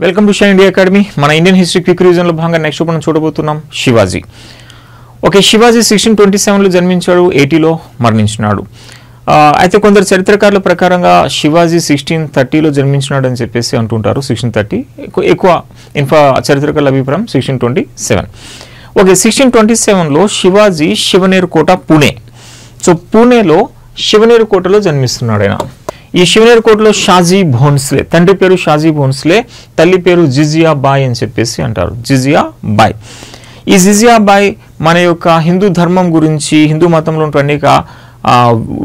Welcome to shine India academy. మన Indian history quick revision లో భాగంగా నెక్స్ట్ మనం చూడబోతున్నాం శివాజీ. ఓకే, శివాజీ 1627లో జన్మించాడు, 80లో మరణించినాడు. అయితే కొందరు చరిత్రకారుల ప్రకారంగా శివాజీ 1630లో జన్మించినాడు అని చెప్పేసి అంటుంటారు. 1630 ఎక్కువ చరిత్రకారుల అభిప్రాయం 1627. ఓకే, 1627లో శివాజీ శివనేరు కోట పూణే. సో పూణేలో శివనేరు కోటలో జన్మిస్తున్నాడు ఆయన. ఈ శివనేరు కోటలో షాజీ భోన్స్లే, తండ్రి పేరు షాజీ భోన్స్లే, తల్లి పేరు జిజియా బాయ్ అని చెప్పేసి అంటారు. జిజియా బాయ్. ఈ జిజియా బాయ్ మన యొక్క హిందూ ధర్మం గురించి, హిందూ మతంలో ఉండే అనేక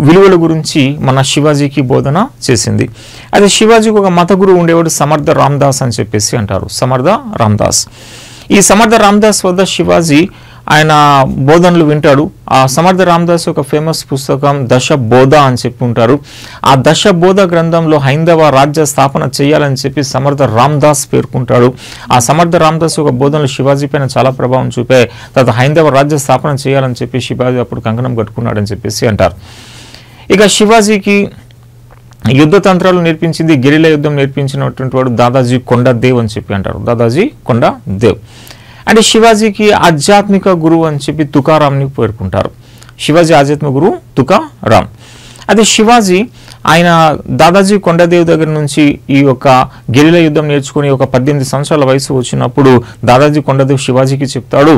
విలువల గురించి మన శివాజీకి బోధన చేసింది. అయితే శివాజీకి ఒక మత గురువు ఉండేవాడు, సమర్థ రామదాస్ అని చెప్పేసి అంటారు. సమర్థ రామదాస్. ఈ సమర్థ రామదాస్ వద్ద శివాజీ ఆయన బోధనలు వింటాడు. ఆ సమర్థ రామదాస్ ఒక ఫేమస్ పుస్తకం దశ బోధ అని చెప్పి ఉంటారు. ఆ దశ బోధ గ్రంథంలో హైందవ రాజ్య స్థాపన చేయాలని చెప్పి సమర్థ రామదాస్ పేర్కొంటాడు. ఆ సమర్థ రామదాస్ ఒక బోధనలు శివాజీ పైన చాలా ప్రభావం చూపే, తర్వాత హైందవ రాజ్య స్థాపన చేయాలని చెప్పి శివాజీ అప్పుడు కంకణం కట్టుకున్నాడని చెప్పేసి అంటారు. ఇక శివాజీకి యుద్ధ తంత్రాలు నేర్పించింది, గెరిలా యుద్ధం నేర్పించినటువంటి వాడు దాదాజీ కొండదేవ్ అని చెప్పి అంటారు. దాదాజీ కొండదేవ్. అంటే శివాజీకి ఆధ్యాత్మిక గురువు అని చెప్పి తుకారాంని పేర్కొంటారు. శివాజీ ఆధ్యాత్మిక గురువు తుకారాం. అదే శివాజీ ఆయన దాదాజీ కొండదేవ్ దగ్గర నుంచి ఈ యొక్క గెరిలా యుద్ధం నేర్చుకుని ఒక 18 సంవత్సరాల వయసు వచ్చినప్పుడు దాదాజీ కొండదేవ్ శివాజీకి చెప్తాడు,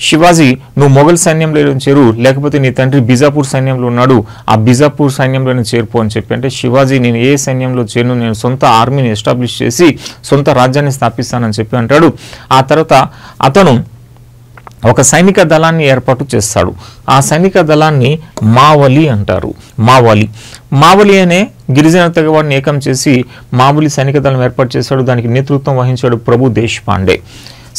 శివాజీ నువ్వు మొఘల్ సైన్యంలో చేరు, లేకపోతే నీ తండ్రి బిజాపూర్ సైన్యంలో ఉన్నాడు, ఆ బిజాపూర్ సైన్యంలోనే చేరుపో అని చెప్పి. అంటే శివాజీ నేను ఏ సైన్యంలో చేరును, నేను సొంత ఆర్మీని ఎస్టాబ్లిష్ చేసి సొంత రాజ్యాన్ని స్థాపిస్తానని చెప్పి అంటాడు. ఆ తర్వాత అతను ఒక సైనిక దళాన్ని ఏర్పాటు చేస్తాడు. ఆ సైనిక దళాన్ని మావలి అంటారు. మావలి అనే గిరిజన తెగవాడిని ఏకం చేసి మావలి సైనిక దళం ఏర్పాటు చేశాడు. దానికి నేతృత్వం వహించాడు ప్రభు దేశపాండే.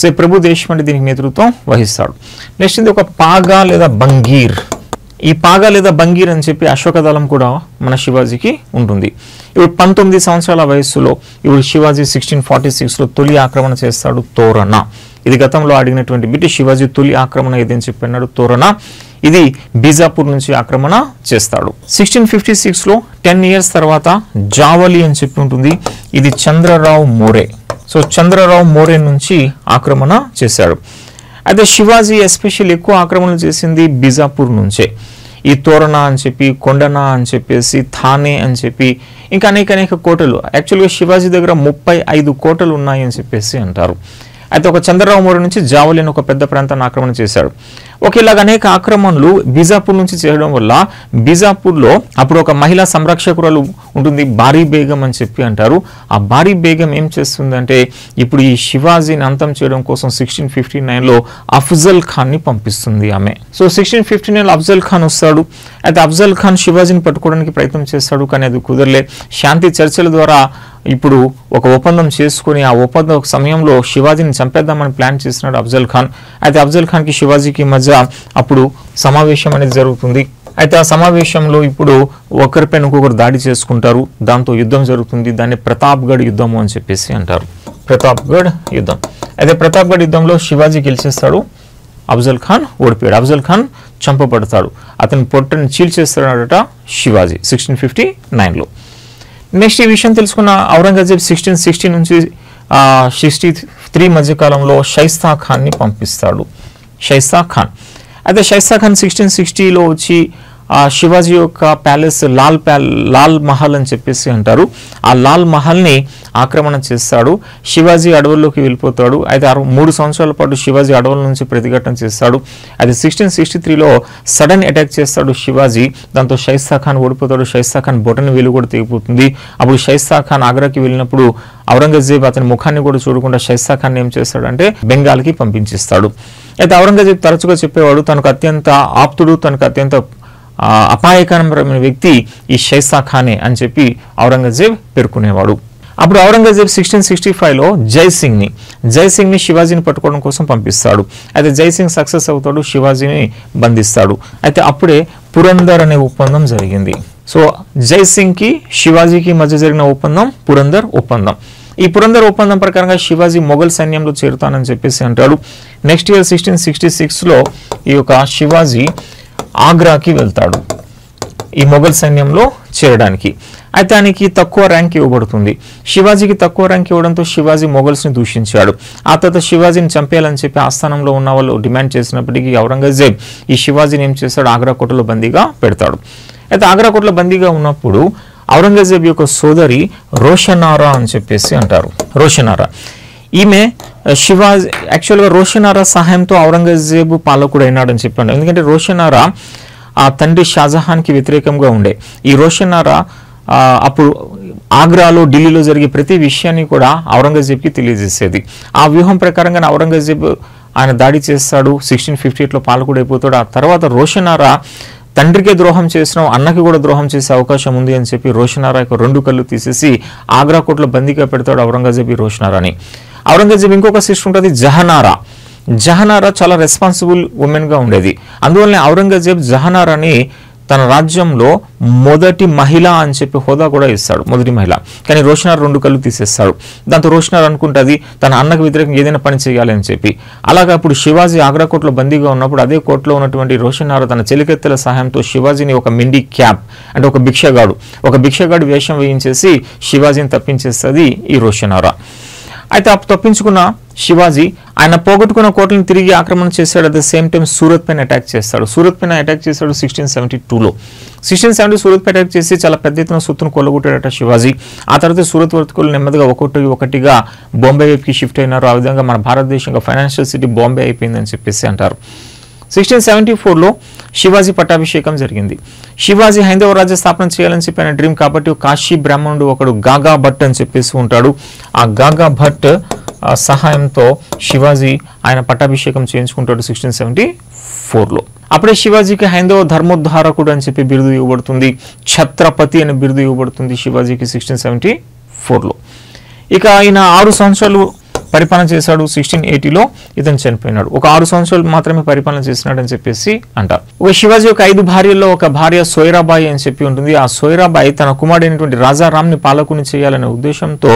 సో ప్రభు దేశపాండే దీనికి నేతృత్వం వహిస్తాడు. నెక్స్ట్ ఇది ఒక పాగా లేదా బంగీర్. ఈ పాగా లేదా బంగీర్ అని చెప్పి అశోక దళం కూడా మన శివాజీకి ఉంటుంది. ఇప్పుడు 19 సంవత్సరాల వయస్సులో ఇప్పుడు శివాజీ 1646లో తొలి ఆక్రమణ చేస్తాడు తోరణ. ఇది గతంలో అడిగినటువంటి బిట్. శివాజీ తొలి ఆక్రమణ ఏదని చెప్పి అన్నాడు తోరణ. ఇది బీజాపూర్ నుంచి ఆక్రమణ చేస్తాడు. 1656లో 10 years తర్వాత జావలి అని చెప్పి ఉంటుంది. ఇది చంద్రరావు మోరే. సో చంద్రరావు మోరే నుంచి ఆక్రమణ చేశాడు. అయితే శివాజీ ఎస్పెషల్ ఎక్కువ ఆక్రమణలు చేసింది బీజాపూర్ నుంచే. ఈ తోరణ అని చెప్పి, కొండన అని చెప్పేసి, థానే అని చెప్పి, ఇంకా అనేక కోటలు. యాక్చువల్గా శివాజీ దగ్గర 35 కోటలు ఉన్నాయి అని చెప్పేసి అంటారు. అయితే ఒక చంద్రరావు మోరే నుంచి జావలి అని ఒక పెద్ద ప్రాంతాన్ని ఆక్రమణ చేశాడు. ఒకేలాగా అనేక ఆక్రమణలు బీజాపూర్ నుంచి చేయడం వల్ల బీజాపూర్లో అప్పుడు ఒక మహిళా సంరక్షకురాలు ఉంటుంది, బారీ బేగం అని చెప్పి అంటారు. ఆ బారీ బేగం ఏం చేస్తుందంటే ఇప్పుడు ఈ శివాజీని అంతం చేయడం కోసం 1659లో అఫ్జల్ ఖాన్ని పంపిస్తుంది ఆమె. సో 1659లో అఫ్జల్ ఖాన్ వస్తాడు. అయితే అఫ్జల్ ఖాన్ శివాజీని పట్టుకోవడానికి ప్రయత్నం చేస్తాడు, కానీ అది కుదరలే. శాంతి చర్చల ద్వారా ఇప్పుడు ఒక ఒప్పందం చేసుకుని ఆ ఒప్పంద సమయంలో శివాజీని చంపేద్దామని ప్లాన్ చేస్తున్నాడు అఫ్జల్ ఖాన్. అయితే అఫ్జల్ ఖాన్కి శివాజీకి మధ్య అప్పుడు సమావేశం అనేది జరుగుతుంది. అయితే ఆ సమావేశంలో ఇప్పుడు ఒకరిపైన ఇంకొకరు దాడి చేసుకుంటారు, దాంతో యుద్ధం జరుగుతుంది. దాన్ని ప్రతాప్గఢ్ యుద్ధము అని చెప్పేసి అంటారు. ప్రతాప్గఢ్ యుద్ధం. అయితే ప్రతాప్గఢ్ యుద్ధంలో శివాజీ గెలిచేస్తాడు, అఫ్జల్ ఖాన్ ఓడిపోయాడు. అఫ్జల్ ఖాన్ చంపబడతాడు. అతని పొట్టని చీల్చేస్తాడట శివాజీ 1659లో. నెక్స్ట్ ఈ విషయం తెలుసుకున్న ఔరంగజేబ్ 1660 నుంచి 63 మధ్యకాలంలో షైస్తా ఖాన్ని పంపిస్తాడు. షైస్తా ఖాన్. అయితే షైస్తా ఖాన్ 1660లో వచ్చి శివాజీ యొక్క ప్యాలెస్ లాల్ మహల్ అని చెప్పేసి అంటారు. ఆ లాల్ మహల్ని ఆక్రమణ చేస్తాడు. శివాజీ అడవుల్లోకి వెళ్ళిపోతాడు. అయితే 3 సంవత్సరాల పాటు శివాజీ అడవుల నుంచి ప్రతిఘటన చేస్తాడు. అయితే 1663లో సడన్ అటాక్ చేస్తాడు శివాజీ. దాంతో షైస్తా ఖాన్ ఓడిపోతాడు. షైస్తా ఖాన్ బొటన్ వేలు కూడా తెగిపోతుంది. అప్పుడు షైస్తా ఖాన్ ఆగ్రాకి వెళ్ళినప్పుడు ఔరంగజేబ్ అతని ముఖాన్ని కూడా చూడకుండా షైస్తా ఖాన్ ఏం చేస్తాడంటే బెంగాల్కి పంపించేస్తాడు. అయితే ఔరంగజేబ్ తరచుగా చెప్పేవాడు తనకు అత్యంత ఆప్తుడు, తనకు అత్యంత అపాయకరమైన వ్యక్తి ఈ షైస్తా ఖానే అని చెప్పి ఔరంగజేబ్ పేర్కొనేవాడు. అప్పుడు ఔరంగజేబ్ 1665లో జైసింగ్ని శివాజీని పట్టుకోవడం కోసం పంపిస్తాడు. అయితే జైసింగ్ సక్సెస్ అవుతాడు, శివాజీని బంధిస్తాడు. అయితే అప్పుడే పురందర్ అనే ఒప్పందం జరిగింది. సో జైసింగ్కి శివాజీకి మధ్య జరిగిన ఒప్పందం పురందర్ ఒప్పందం. ఈ పురందర్ ఒప్పందం ప్రకారంగా శివాజీ మొఘల్ సైన్యంలో చేరుతానని చెప్పేసి అంటాడు. నెక్స్ట్ ఇయర్ 1666లో ఈ యొక్క శివాజీ ఆగ్రాకి వెళ్తాడు ఈ మొఘల్ సైన్యంలో చేరడానికి. అయితే ఆయనకి తక్కువ ర్యాంక్ ఇవ్వబడుతుంది. శివాజీకి తక్కువ ర్యాంక్ ఇవ్వడంతో శివాజీ మొఘల్స్ని దూషించాడు. ఆ తర్వాత శివాజీని చంపేయాలని చెప్పి ఆస్థానంలో ఉన్న వాళ్ళు డిమాండ్ చేసినప్పటికీ ఔరంగజేబ్ ఈ శివాజీని ఏం చేస్తాడు, ఆగ్రా కోటలో బందీగా పెడతాడు. అయితే ఆగ్రా కోటలో బందీగా ఉన్నప్పుడు ఔరంగజేబ్ యొక్క సోదరి రోషనారా అని చెప్పేసి అంటారు. రోషనారా ఈమె శివాజీ యాక్చువల్గా రోషనారా సహాయంతో ఔరంగజేబు పాలకుడు అయినాడని చెప్పాడు. ఎందుకంటే రోషనారా ఆ తండ్రి షాజహాన్కి వ్యతిరేకంగా ఉండే. ఈ రోషనారా అప్పుడు ఆగ్రాలో ఢిల్లీలో జరిగే ప్రతి విషయాన్ని కూడా ఔరంగజేబ్కి తెలియజేసేది. ఆ వ్యూహం ప్రకారంగా ఔరంగజేబ్ ఆయన దాడి చేస్తాడు. 1658లో పాలకుడు అయిపోతాడు. ఆ తర్వాత రోషనారా తండ్రికే ద్రోహం చేసినావు, అన్నకి కూడా ద్రోహం చేసే అవకాశం ఉంది అని చెప్పి రోషనారా యొక్క 2 కళ్ళు తీసేసి ఆగ్రా కోటలో బందీగా పెడతాడు ఔరంగజేబ్ ఈ రోషనారాని. ఔరంగజేబ్ ఇంకొక సిస్టర్ ఉంటుంది జహనారా. జహనారా చాలా రెస్పాన్సిబుల్ ఉమెన్గా ఉండేది. అందువల్లనే ఔరంగజేబ్ జహనారాని తన రాజ్యంలో మొదటి మహిళ అని చెప్పి హోదా కూడా ఇస్తాడు, మొదటి మహిళ. కానీ రోషనార్ 2 కళ్ళు తీసేస్తాడు. దాంతో రోషనార్ అనుకుంటుంది తన అన్నకు వ్యతిరేకంగా ఏదైనా పని చేయాలి అని చెప్పి. అలాగా అప్పుడు శివాజీ ఆగ్రా కోటలో బందీగా ఉన్నప్పుడు అదే కోటలో ఉన్నటువంటి రోషనార్ తన చెలికెత్తెల సహాయంతో శివాజీని ఒక మిండి క్యాప్ అంటే ఒక భిక్షగాడు వేషం వేయించేసి శివాజీని తప్పించేస్తుంది ఈ రోషనారా. అయితే తప్పించుకున్న శివాజీ ఆయన పోగొట్టుకున్న కోటలను తిరిగి ఆక్రమణ చేశాడు. At the same time Surat పైన అటాక్ చేస్తాడు. 1672లో 1670 సూరత్ పై అటాక్ చేసి చాలా పెద్ద ఎత్తున సొత్తును కొల్లగొట్టాడట శివాజీ. ఆ తర్వాత సూరత్ వర్తకులు నెమ్మదిగా ఒకటిగా బాంబే వైపుకి షిఫ్ట్ అయినారు. ఆ విధంగా మన భారతదేశంగా ఫైనాన్షియల్ సిటీ బాంబే అయిపోయిందని చెప్పేసి అంటారు. 1674లో శివాజీ పట్టాభిషేకం జరిగింది. శివాజీ హైందవ రాజ్య స్థాపన చేయాలని చెప్పిన డ్రీమ్ కాబట్టి కాశీ బ్రాహ్మణుడు ఒకడు గాగా భట్ అని చెప్పేసి ఉంటాడు. ఆ గాగా భట్ సహాయంతో శివాజీ ఆయన పట్టాభిషేకం చేయించుకుంటాడు 1674లో. అప్పుడే శివాజీకి హైందవ ధర్మోద్ధారకుడు అని చెప్పి బిరుదు ఇవ్వబడుతుంది. ఛత్రపతి అనే బిరుదు ఇవ్వబడుతుంది శివాజీకి 1674లో. ఇక ఆయన 6 సంవత్సరాలు పరిపాలన చేశాడు. 1680లో ఇతను చనిపోయినాడు. ఒక 6 సంవత్సరాలు మాత్రమే పరిపాలన చేసినాడు అని చెప్పేసి అంటారు. ఒక శివాజీ యొక్క 5 భార్యల్లో ఒక భార్య సోయరాబాయి అని చెప్పి ఉంటుంది. ఆ సోయరాబాయి తన కుమారుడైనటువంటి రాజారాంని పాలకుని చేయాలనే ఉద్దేశంతో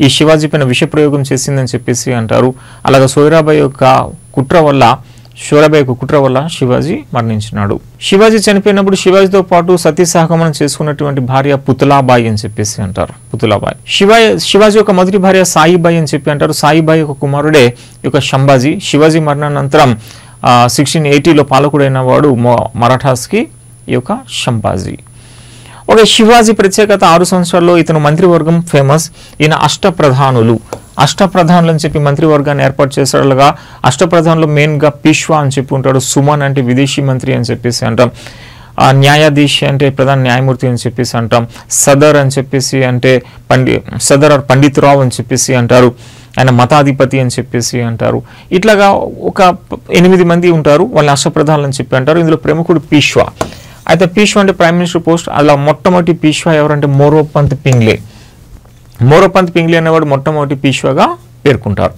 ఈ శివాజీ పైన విషప్రయోగం చేసిందని చెప్పేసి అంటారు. అలాగే సోయరాబాయి యొక్క కుట్ర వల్ల శివాజీ మరణించినాడు. శివాజీ చనిపోయినప్పుడు శివాజీతో పాటు సతీ సహగమనం చేసుకున్నటువంటి భార్య పుతలాబాయి అని చెప్పేసి అంటారు. పుతలాబాయి శివాజీ యొక్క మొదటి భార్య సాయిబాయి అని చెప్పి అంటారు. సాయిబాయి యొక్క కుమారుడే యొక్క శంభాజీ. శివాజీ మరణానంతరం 1680లో పాలకుడైన వాడు మరాఠాస్కి ఈ యొక్క శంభాజీ. ఓకే, శివాజీ ప్రత్యేకత 6 సంవత్సరాల్లో ఇతను మంత్రివర్గం ఫేమస్. ఈయన అష్టప్రధానులు అని చెప్పి మంత్రివర్గాన్ని ఏర్పాటు చేసేలాగా అష్టప్రధానులు మెయిన్గా పీష్వా అని చెప్పి ఉంటాడు. సుమన్ అంటే విదేశీ మంత్రి అని చెప్పేసి అంటాం. న్యాయాధీశ్ అంటే ప్రధాన న్యాయమూర్తి అని చెప్పేసి అంటాం. సదర్ అని చెప్పేసి అంటే పండిత్ రావు అని చెప్పేసి అంటారు. ఆయన మతాధిపతి అని చెప్పేసి అంటారు. ఇట్లాగా ఒక 8 మంది ఉంటారు. వాళ్ళని అష్టప్రధానులు అని చెప్పి అంటారు. ఇందులో ప్రముఖుడు పీష్వా. అయితే పీష్వా అంటే ప్రైమ్ మినిస్టర్ పోస్ట్. అలా మొట్టమొదటి పీష్వా ఎవరంటే మోరోపంత్ పింగ్లే అనేవాడు మొట్టమొదటి పీష్వాగా పేర్కొంటారు.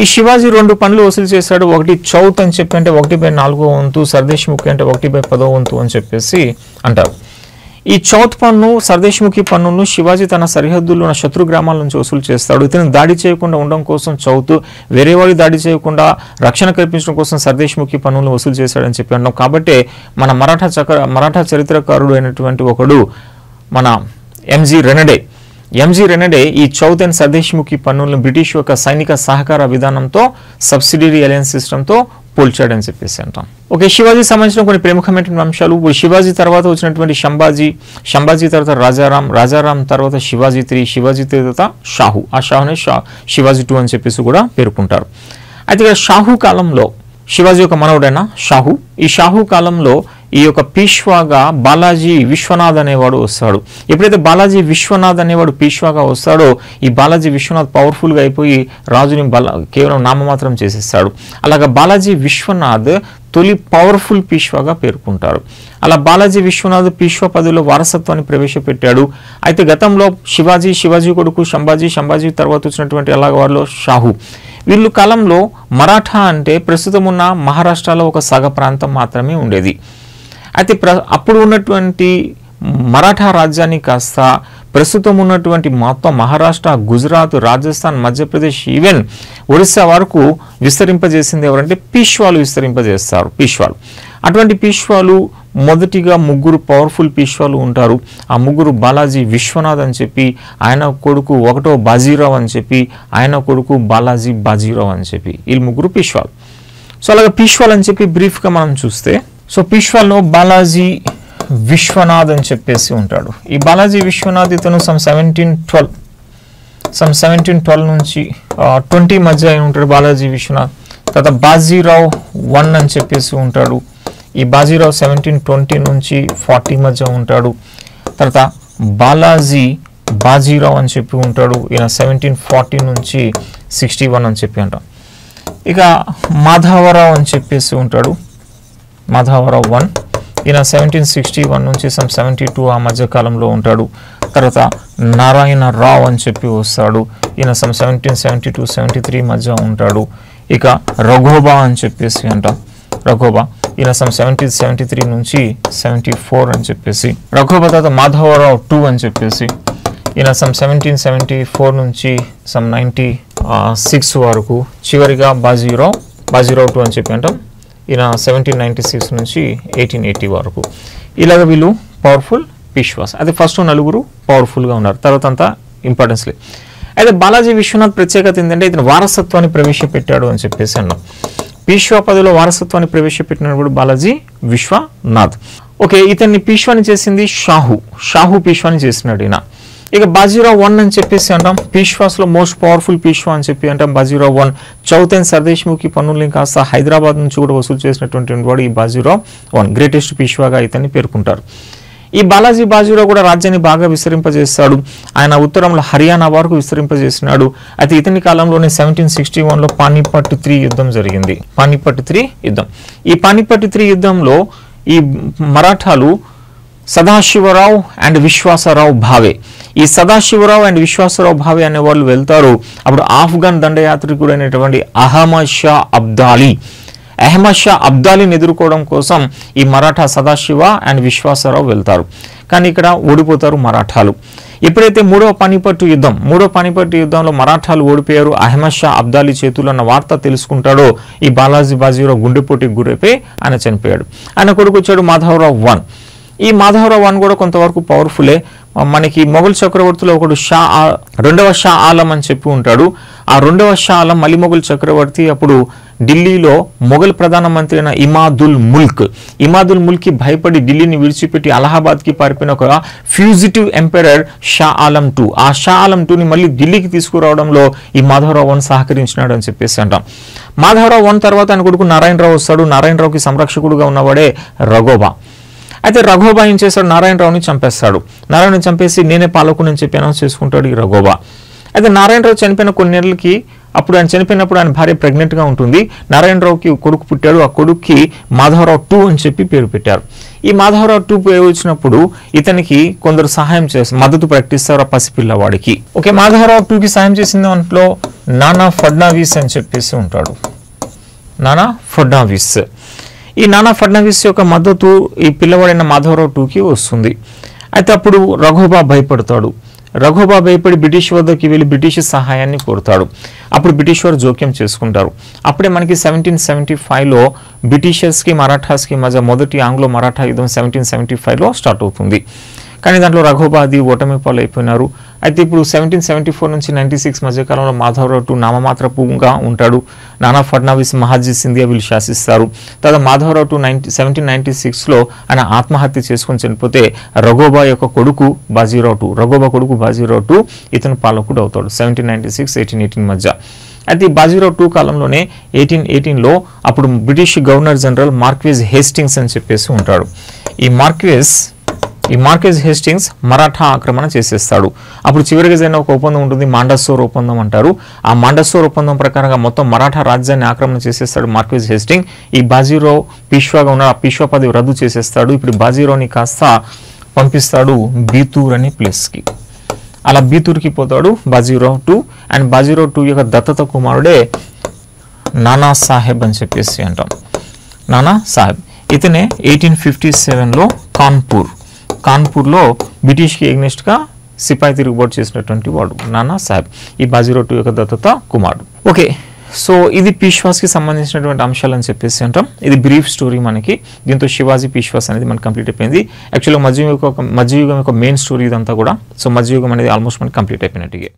ఈ శివాజీ 2 పనులు వసూలు చేశాడు. ఒకటి చౌత్ అని చెప్పి అంటే 1/4వ వంతు, సర్దేశ్ముఖి అంటే 1/10వ వంతు అని చెప్పేసి అంటారు. ఈ చౌత్ పన్ను, సర్దేశ్ముఖి పన్నును శివాజీ తన సరిహద్దుల్లో ఉన్న శత్రు గ్రామాల నుంచి వసూలు చేస్తాడు. ఇతను దాడి చేయకుండా ఉండడం కోసం చౌత్, వేరే వాళ్ళు దాడి చేయకుండా రక్షణ కల్పించడం కోసం సర్దేశ్ముఖి పన్నులను వసూలు చేశాడని చెప్పి అన్నాం. కాబట్టి మన మరాఠా చరిత్రకారుడు అయినటువంటి ఒకడు మన ఎంజీ రెనడే ఈ చౌత్ అండ్ సర్దేశ్ముఖి పన్నులను బ్రిటిష్ యొక్క సైనిక సహకార విధానంతో సబ్సిడరీ అలయన్స్ సిస్టంతో పోల్చాడని చెప్పేసి అంటాం. ఓకే, శివాజీ సంబంధించిన కొన్ని ప్రముఖమైన అంశాలు. శివాజీ తర్వాత వచ్చినటువంటి శంభాజీ తర్వాత రాజారాం తర్వాత శివాజీ 3 తర్వాత షాహు. ఆ షాహునే శివాజీ 2 అని చెప్పేసి కూడా పేర్కొంటారు. అయితే ఇక్కడ షాహు కాలంలో శివాజీ యొక్క మనవుడైన ఈ షాహు కాలంలో ఈ యొక్క పీష్వాగా బాలాజీ విశ్వనాథ్ అనేవాడు వస్తాడు. ఎప్పుడైతే బాలాజీ విశ్వనాథ్ అనేవాడు పీష్వాగా వస్తాడో ఈ బాలాజీ విశ్వనాథ్ పవర్ఫుల్గా అయిపోయి రాజుని కేవలం నామమాత్రం చేసేస్తాడు. అలాగా బాలాజీ విశ్వనాథ్ తొలి పవర్ఫుల్ పీష్వాగా పేర్కొంటారు. అలా బాలాజీ విశ్వనాథ్ పీష్వా పదవిలో వారసత్వాన్ని ప్రవేశపెట్టాడు. అయితే గతంలో శివాజీ కొడుకు శంభాజీ తర్వాత వచ్చినటువంటి అలాగ వారిలో షాహు. వీళ్ళు కాలంలో మరాఠా అంటే ప్రస్తుతం ఉన్న మహారాష్ట్రలో ఒక సగ ప్రాంతం మాత్రమే ఉండేది. అయితే అప్పుడు ఉన్నటువంటి మరాఠా రాజ్యాన్ని కాస్త ప్రస్తుతం ఉన్నటువంటి మొత్తం మహారాష్ట్ర, గుజరాత్, రాజస్థాన్, మధ్యప్రదేశ్, ఈవెన్ ఒరిస్సా వరకు విస్తరింపజేసింది ఎవరంటే పీష్వాలు విస్తరింపజేస్తారు. అటువంటి పీష్వాలు మొదటిగా ముగ్గురు పవర్ఫుల్ పీష్వాలు ఉంటారు. ఆ ముగ్గురు బాలాజీ విశ్వనాథ్ అని చెప్పి, ఆయన కొడుకు ఒకటో బాజీరావు అని చెప్పి, ఆయన కొడుకు బాలాజీ బాజీరావు అని చెప్పి, వీళ్ళు ముగ్గురు పీష్వాలు. సో అలాగే పీష్వాల్ అని చెప్పి బ్రీఫ్గా మనం చూస్తే, సో పీష్వాల్లో బాలాజీ విశ్వనాథ్ అని చెప్పేసి ఉంటాడు. ఈ బాలాజీ విశ్వనాథ్ ఇతను సమ్ 1712 నుంచి 20 మధ్య అయిన ఉంటాడు బాలాజీ విశ్వనాథ్. తర్వాత బాజీరావు 1 అని చెప్పేసి ఉంటాడు. ఈ బాజీరావు 1720 నుంచి 40 మధ్య ఉంటాడు. తర్వాత బాజీరావు అని చెప్పి ఉంటాడు. ఈయన 1740 నుంచి 61 అని చెప్పి అంటాం. ఇక మాధవరావు అని చెప్పేసి ఉంటాడు. మాధవరావు 1, ఈయన 1761 నుంచి 72 ఆ మధ్య కాలంలో ఉంటాడు. తర్వాత నారాయణరావు అని చెప్పి వస్తాడు. ఈయన 1772-73 మధ్య ఉంటాడు. ఇక రఘోబా అని చెప్పేసి అంటాం. రఘోబా ఈయన 1773 నుంచి 74 అని చెప్పేసి. రఘోబా తర్వాత మాధవరావు 2 అని చెప్పేసి, ఈయన 1774 నుంచి 96 వరకు. చివరిగా బాజీరావు 2 అని చెప్పి అంటాం. ఈయన 1796 నుంచి 1880 వరకు. ఇలాగ వీళ్ళు పవర్ఫుల్ పీష్వాస్. అయితే ఫస్ట్ నలుగురు పవర్ఫుల్గా ఉన్నారు, తర్వాత అంతా ఇంపార్టెన్స్ లేదు. అయితే బాలాజీ విశ్వనాథ్ ప్రత్యేకత ఏంటంటే ఇతను వారసత్వాన్ని ప్రవేశపెట్టాడు అని చెప్పేసి అన్నాం. పీష్వా పదవిలో వారసత్వాన్ని ప్రవేశపెట్టినప్పుడు బాలాజీ విశ్వనాథ్. ఓకే, ఇతన్ని పీష్వాని చేసింది షాహు పీష్వాని చేసినాడు ఈయన. ఇక బాజీరావు 1 అని చెప్పేసి అంటాం. పీష్వాస్లో మోస్ట్ పవర్ఫుల్ పీష్వా అని చెప్పి అంటాం బాజీరావు 1. చౌతైన్ సర్దేశ్ముఖి పన్నుల్ని కాస్త హైదరాబాద్ నుంచి కూడా వసూలు చేసినటువంటి వాడు ఈ బాజీరావు 1, గ్రేటెస్ట్ పీష్వాగా ఇతన్ని పేర్కొంటారు. ఈ బాజీరావు కూడా రాజ్యాన్ని బాగా విస్తరింపజేస్తాడు. ఆయన ఉత్తరంలో హర్యానా వరకు విస్తరింపజేసినాడు. అయితే ఇతని కాలంలోనే 1761లో పానిపట్ 3 యుద్ధం జరిగింది. పానిపట్ 3 యుద్ధం. ఈ పానిపట్ 3 యుద్ధంలో ఈ మరాఠాలు సదాశివరావు అండ్ విశ్వాసరావు భావే, ఈ సదాశివరావు అండ్ విశ్వాసరావు భావే అనే వాళ్ళు వెళ్తారు. అప్పుడు ఆఫ్ఘన్ దండయాత్రికుడు అయినటువంటి అహ్మద్ షా అబ్దాలీని ఎదుర్కోవడం కోసం ఈ మరాఠా సదాశివ అండ్ విశ్వాసరావు వెళ్తారు. కానీ ఇక్కడ ఓడిపోతారు మరాఠాలు. ఎప్పుడైతే మూడవ పానిపట్టు యుద్ధంలో మరాఠాలు ఓడిపోయారు, అహ్మద్ షా అబ్దాలీ చేతులు అన్న వార్త తెలుసుకుంటాడో ఈ బాజీరావు గుండెపోటుకి గురైపోయి ఆయన చనిపోయాడు. ఆయన కొడుకు వచ్చాడు మాధవరావు 1. ఈ మాధవరావు 1 కూడా కొంతవరకు పవర్ఫుల్లే. మనకి మొఘల్ చక్రవర్తులు ఒకడు రెండవ షా ఆలం అని చెప్పి ఉంటాడు. ఆ రెండవ షా ఆలం మలి మొఘల్ చక్రవర్తి అప్పుడు ఢిల్లీలో మొఘల్ ప్రధానమంత్రి అయిన ఇమాదుల్ ముల్క్ కి భయపడి ఢిల్లీని విడిచిపెట్టి అలహాబాద్కి పారిపోయిన ఒక ఫ్యూజిటివ్ ఎంపరర్ షా ఆలం 2. ఆ షా ఆలం 2ని మళ్ళీ ఢిల్లీకి తీసుకురావడంలో ఈ మాధవరావు 1 సహకరించినాడు అని చెప్పేసి అంటాం. మాధవరావు 1 తర్వాత ఆయన కొడుకు నారాయణరావు వస్తాడు. నారాయణరావుకి సంరక్షకుడుగా ఉన్నవాడే రఘోబా. అయితే రఘోబా ఏం చేస్తాడు, నారాయణరావుని చంపేస్తాడు. నారాయణని చంపేసి నేనే పాలకుని అని చెప్పి అనౌన్స్ చేసుకుంటాడు ఈ రఘోబా. అయితే నారాయణరావు చనిపోయిన కొన్ని నెలలకి అప్పుడు ఆయన చనిపోయినప్పుడు ఆయన భార్య ప్రెగ్నెంట్గా ఉంటుంది. నారాయణరావుకి కొడుకు పుట్టాడు. ఆ కొడుక్కి మాధవరావు 2 అని చెప్పి పేరు పెట్టారు. ఈ మాధవరావు 2 పేరు వచ్చినప్పుడు ఇతనికి కొందరు సహాయం మద్దతు ప్రకటిస్తారు ఆ పసిపిల్లవాడికి. ఓకే, మాధవరావు 2కి సహాయం చేసిన దాంట్లో నానా ఫడ్నవీస్ అని చెప్పేసి ఉంటాడు. నానా ఫడ్నవీస్. ఈ నానా ఫడ్నవీస్ యొక్క మద్దతు ఈ పిల్లవాడైన మాధవరావు 2కి వస్తుంది. అయితే అప్పుడు రఘోబా భయపడతాడు. రఘోబా భయపడి బ్రిటిష్ వద్దకి వెళ్ళి బ్రిటిష్ సహాయాన్ని కోరుతాడు. అప్పుడు బ్రిటిష్ వారు జోక్యం చేసుకుంటారు. అప్పుడే మనకి 1775లో బ్రిటిషర్స్కి మరాఠాస్కి మధ్య మొదటి ఆంగ్లో మరాఠా యుద్ధం 1775లో స్టార్ట్ అవుతుంది. కానీ దాంట్లో రఘోబా అది ఓటమి పాలైపోయినారు. అయితే ఇప్పుడు 1774 నుంచి 96 మధ్యకాలంలో మాధవరావు 2 నామమాత్రపుగా ఉంటాడు. నానా ఫడ్నవీస్, మహాజీ సింధియా వీళ్ళు శాసిస్తారు. తర్వాత మాధవరావు 2 1796లో ఆయన ఆత్మహత్య చేసుకొని చనిపోతే రఘోబా యొక్క కొడుకు బాజీరావు 2, రఘోబా కొడుకు బాజీరావు 2 ఇతను పాలకుడు అవుతాడు 1796-1818 మధ్య. అయితే ఈ బాజీరావు 2 కాలంలోనే 1818లో అప్పుడు బ్రిటిష్ గవర్నర్ జనరల్ మార్క్వేజ్ హేస్టింగ్స్ అని చెప్పేసి ఉంటాడు. ఈ మార్క్వేజ్ హేస్టింగ్స్ మరాఠా ఆక్రమణ చేసేస్తాడు. అప్పుడు చివరిగా జరిగిన ఒక ఒప్పందం ఉంటుంది, మాండసోర్ ఒప్పందం అంటారు. ఆ మాండసోర్ ఒప్పందం ప్రకారంగా మొత్తం మరాఠా రాజ్యాన్ని ఆక్రమణ చేసేస్తాడు మార్క్వేజ్ హేస్టింగ్. ఈ బాజీరావు పీష్వాగా ఉన్న ఆ పీష్వా పదవి రద్దు చేసేస్తాడు. ఇప్పుడు బాజీరావుని కాస్త పంపిస్తాడు బీతూర్ అనే ప్లేస్కి. అలా బీతూర్కి పోతాడు బాజీరావు 2. అండ్ బాజీరావు 2 యొక్క దత్తత కుమారుడే నానా సాహెబ్ అని చెప్పేసి అంటాం. నానా సాహెబ్ ఇతనే 1857లో కాన్పూర్లో బ్రిటిష్కి ఎగ్నెస్ట్గా సిపాయి తిరుగుబాటు చేసినటువంటి వాడు నానా సాహెబ్. ఈ బాజీరావు 2 యొక్క దత్తత కుమారుడు. ఓకే, సో ఇది పీష్వాస్కి సంబంధించినటువంటి అంశాలు అని చెప్పేసి అంటాం. ఇది బ్రీఫ్ స్టోరీ మనకి. దీంతో శివాజీ పీష్వాస్ అనేది మనకి కంప్లీట్ అయిపోయింది. యాక్చువల్గా మధ్యయుగం యొక్క మెయిన్ స్టోరీ ఇదంతా కూడా. సో మధ్యయుగం అనేది ఆల్మోస్ట్ మనకి కంప్లీట్ అయిపోయినట్టుగా.